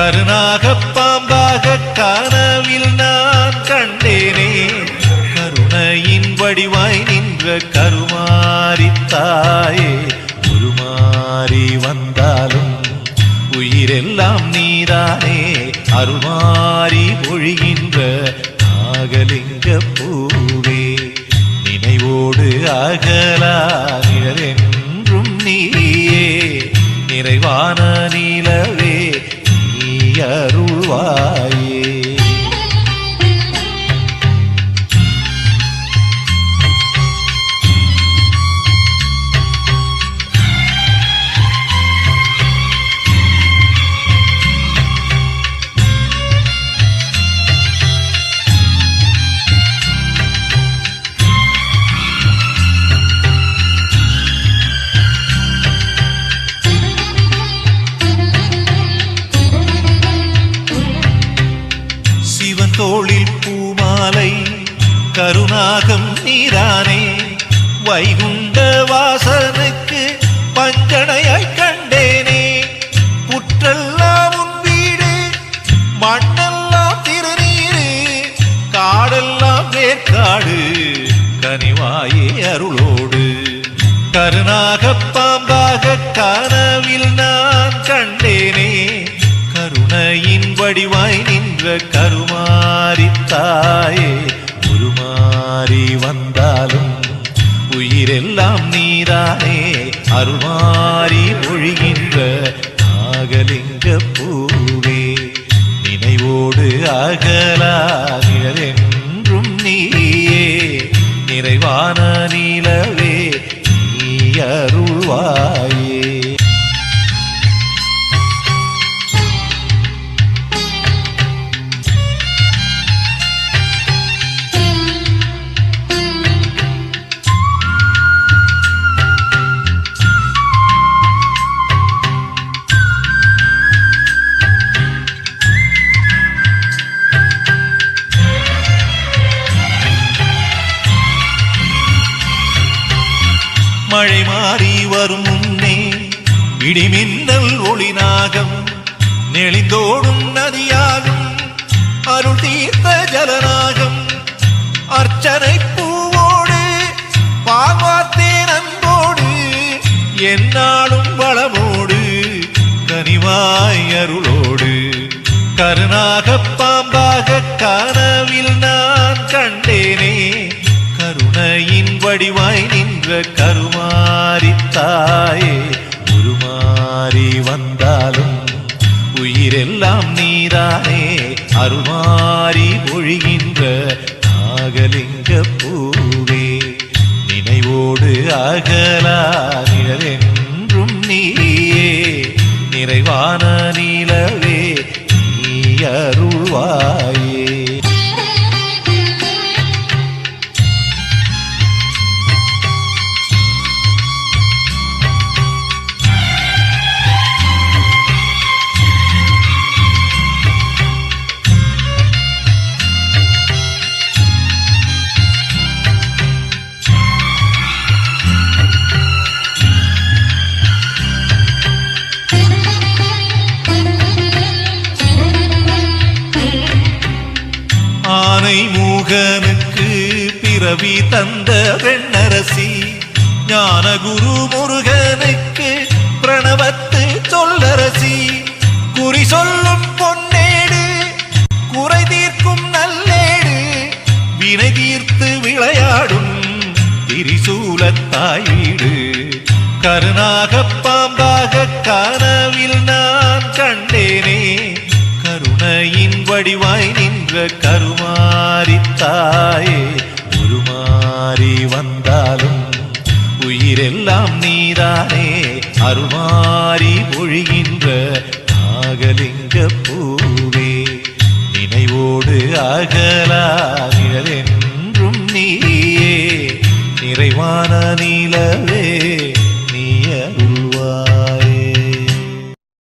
கருணாகப் பாம்பாக கனவில் நான் கண்டேனே. கருணையின் வடிவாய் நின்ற கருமாரித்தாயே, உருமாறி வந்தாலும் உயிரெல்லாம் நீதானே. அருள்மாறி பொழிகின்ற நாகலிங்க பூவே, நினைவோடு அகலா நிழலென்றும் நீயே. நிறைவான நிலவே நீ அருள்வாயே. தோளில் பூமாலை கருணாகம் நீரானே. வைகுண்ட வாசனுக்கு பஞ்சனையாய் கண்டேனே. புற்றெல்லாம் உன் வீடு, மண்ணெல்லாம் திருநீரு, காடெல்லாம் வேற்காடு, கனிவாயே அருளோடு. கருணாகப் பாம்பாக கனவில் நான் கண்டேனே. கருணையின் வடிவாய் நின்ற கருமாரித்தாயே, உருமாறி வந்தாலும் உயிரெல்லாம் நீதானே. அருள்மாறி பொழிகின்ற நாகலிங்க பூவே, நினைவோடு அகலா நிழலென்றும் நீயே. நிறைவான நிலவே நீ அருள்வாயே. மழை மாறி வரும் முன்னே இடிமின்னல் ஒளிநாகம், நெளிந்தோடும் நதியாகும் அருள் தீர்த்த ஜலநாகம். அர்ச்சனை பூவோடு பால்வார்த்தேன் அன்போடு, என்னாலும் வளமோடு கனிவாய் அருளோடு. கருணாகப் பாம்பாக கனவில் நான் கண்டேனே. கருணையின் வடிவாய் நின்ற கருமாரித்தாயே, உருமாறி வந்தாலும் உயிரெல்லாம் நீதானே. அருள்மாறி பொழிகின்ற நாகலிங்க பூவே, நினைவோடு அகலா நிழலென்றும் நீயே. நிறைவான நிலவே நீ அருள்வாயே. ஆனை மூகனுக்கு பிறவி தந்த வெண்ணரசி, ஞான குரு முருகனுக்கு பிரணவத்து சொல்லரசி. குறி சொல்லும் பொன்னேடு, குறை தீர்க்கும் நல்லேடு, வினை தீர்த்து விளையாடும் திரிசூலத்தாய் வீடு. கருணாகப் பாம்பாக கனவில் நான் கண்டேனே. கருணையின் வடிவாய் நின்ற கருமாரித்தாயே, உருமாறி வந்தாலும் உயிரெல்லாம் நீதானே. அருள்மாறி பொழிகின்ற நாகலிங்க பூவே, நினைவோடு அகலா நிழலென்றும் நீயே. நிறைவான நிலவே